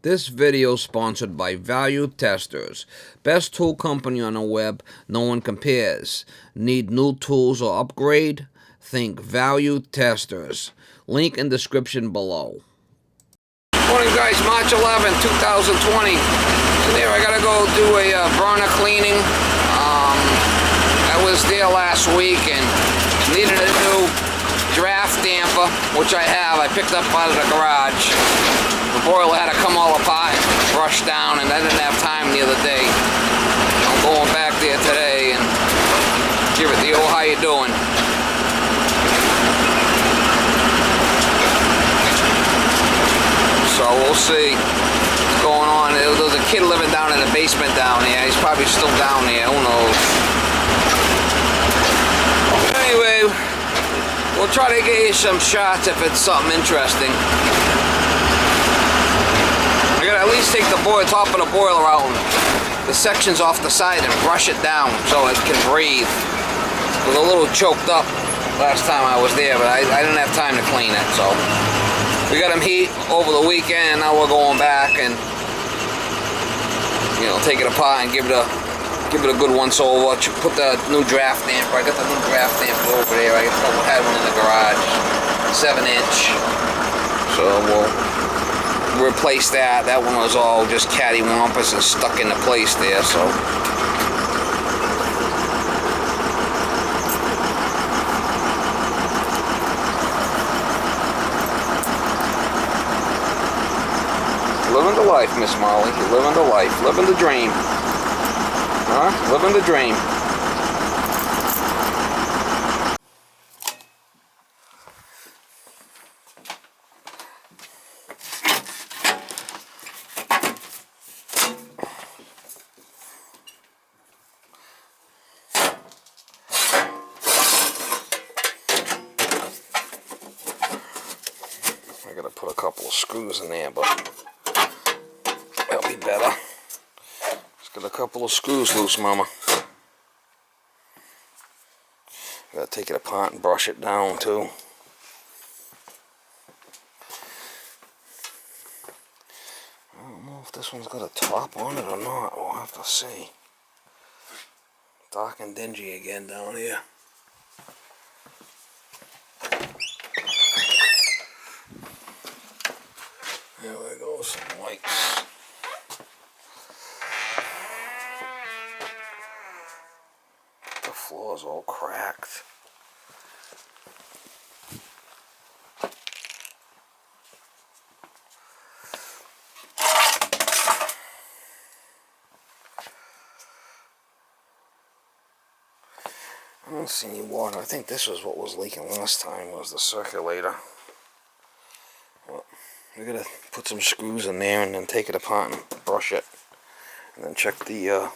This video is sponsored by Value Testers. Best tool company on the web, no one compares. Need new tools or upgrade? Think Value Testers. Link in description below. Morning guys, March 11, 2020. So there, I gotta go do a burner cleaning. I was there last week and needed a new draft damper, which I have. I picked up out of the garage. The boiler had to come all apart and brush down, and I didn't have time the other day. I'm going back there today and give it the old how you doing. So we'll see what's going on. There's a kid living down in the basement down here. He's probably still down there. Who knows? Anyway, we'll try to get you some shots if it's something interesting. I gotta at least take the top of the boiler out and the sections off the side and brush it down so it can breathe. It was a little choked up last time I was there, but I didn't have time to clean it, so. We got them heat over the weekend, now we're going back and, you know, take it apart and give it a good once over. Put the new draft damper. I got the new draft damper over there. I had one in the garage, 7-inch. So we'll replace that. That one was all just cattywampus and stuck into place there. So. Living the life, Miss Molly. You're living the life. Living the dream. Huh? Living the dream. I gotta put a couple of screws in there, but that'll be better. Just got a couple of screws loose, Mama. Gotta take it apart and brush it down too. I don't know if this one's got a top on it or not. We'll have to see. Dark and dingy again down here. There we go, some lights. The floor's all cracked. I don't see any water. I think this was what was leaking last time, was the circulator. Well, we're gonna put some screws in there and then take it apart and brush it. And then check the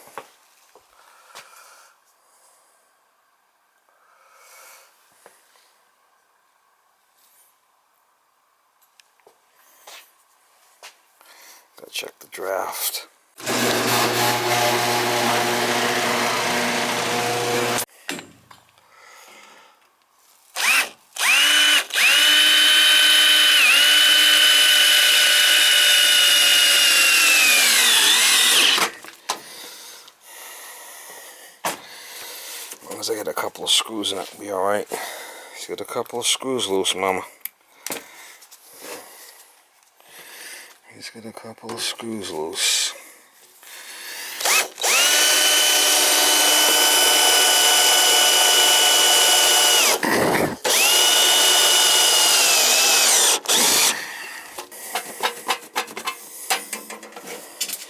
gotta check the draft. As long as I get a couple of screws in it, it'll be alright. Just get a couple of screws loose, Mama. Just get a couple of screws loose.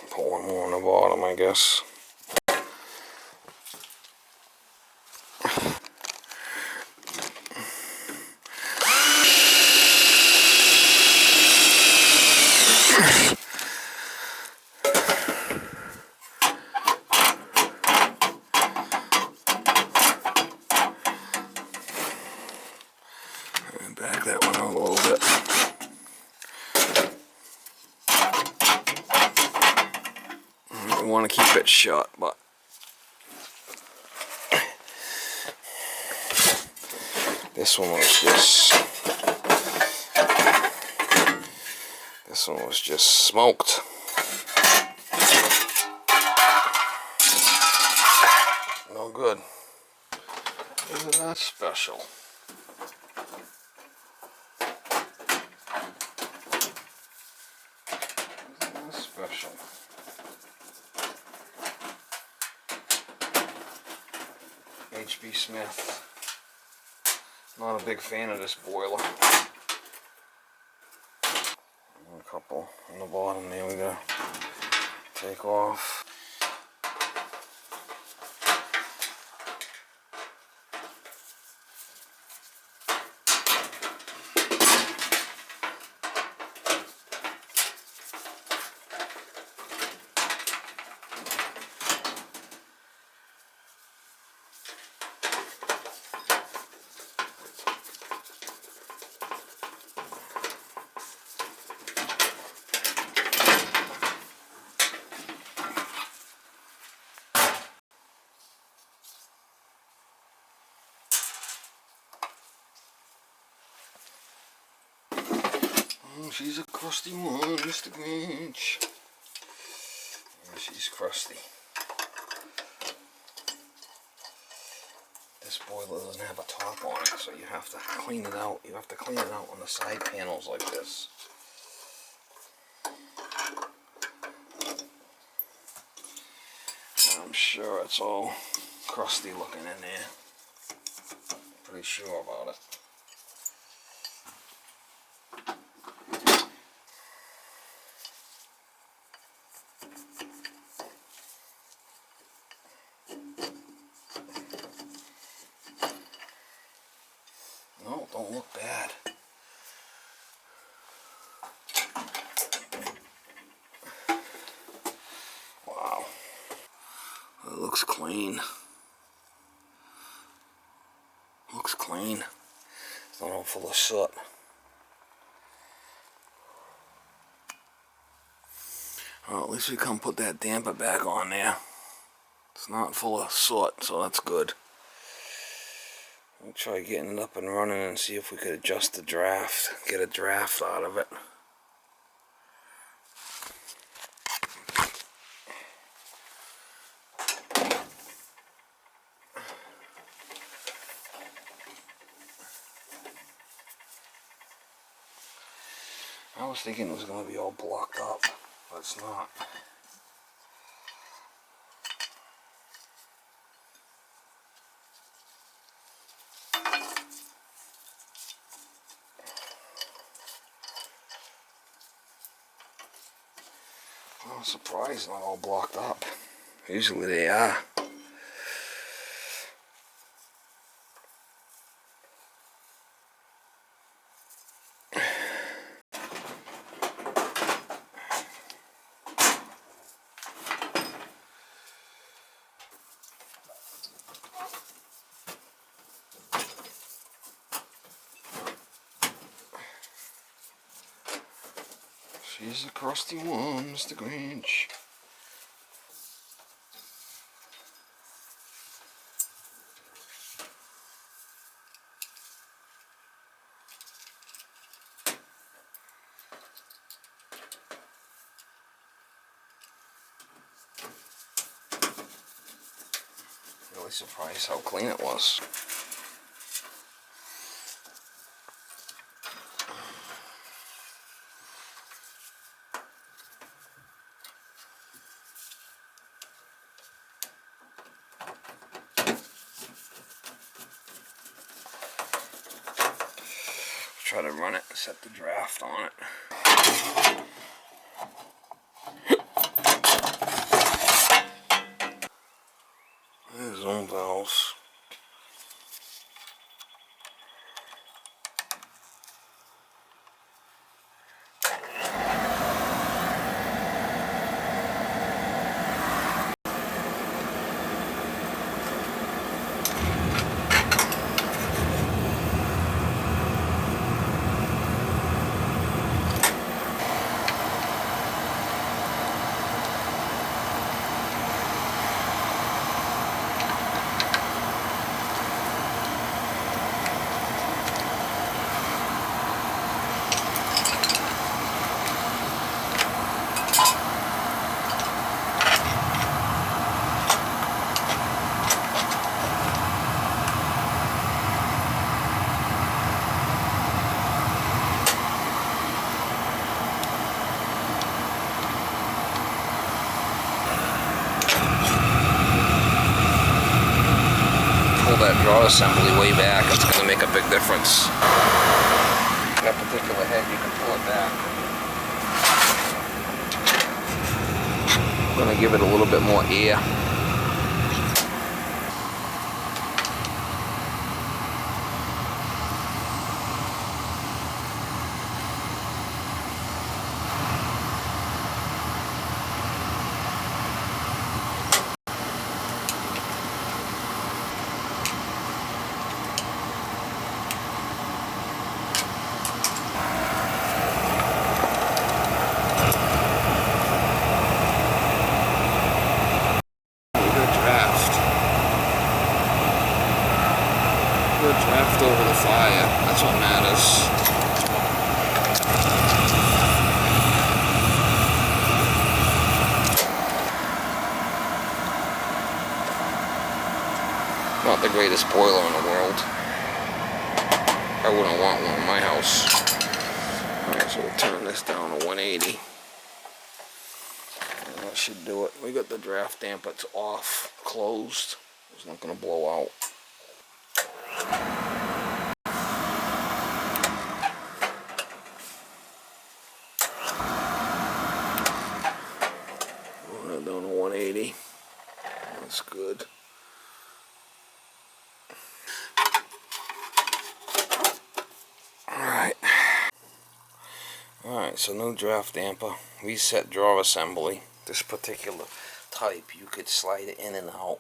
Put one more on the bottom, I guess. Back that one out a little bit. I want to keep it shut, but this one was just This one was just smoked. No good. Isn't that special? Isn't that special? H.B. Smith. Not a big fan of this boiler. A couple on the bottom there we go. Take off. She's a crusty one, Mr. Grinch. Yeah, she's crusty. This boiler doesn't have a top on it, so you have to clean it out. You have to clean it out on the side panels like this. I'm sure it's all crusty looking in there. Pretty sure about it. No, don't look bad. Wow. It looks clean. Looks clean. It's not all full of soot. Well, at least we can put that damper back on there. It's not full of soot, so that's good. We'll try getting it up and running and see if we could adjust the draft, get a draft out of it. I was thinking it was going to be all blocked up, but it's not. I'm surprised it's not all blocked up. Usually they are. She's a crusty one, Mr. Grinch. Really surprised how clean it was. Try to run it and set the draft on it. There's zone valves. draw assembly way back, it's going to make a big difference. That particular head, you can pull it back. I'm going to give it a little bit more air. Good draft over the fire, that's what matters. Not the greatest boiler in the world. I wouldn't want one in my house. Alright, so we'll turn this down to 180. And that should do it. We got the draft damper, it's off, closed. It's not going to blow out. Down to 180. That's good. Alright, so no draft damper. Reset drawer assembly. This particular type, you could slide it in and out.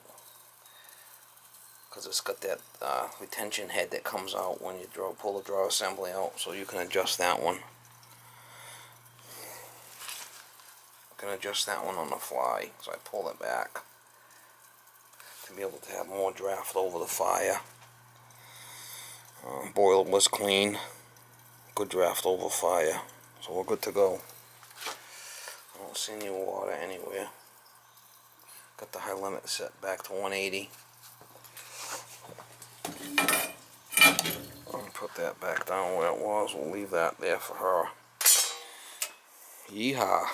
Because it's got that retention head that comes out when you pull the drawer assembly out. So you can adjust that one. You can adjust that one on the fly. So I pull it back to be able to have more draft over the fire. Boiler was clean. Good draft over fire. So we're good to go. I don't see any water anywhere. Got the high limit set back to 180. I'll put that back down where it was. We'll leave that there for her. Yeehaw.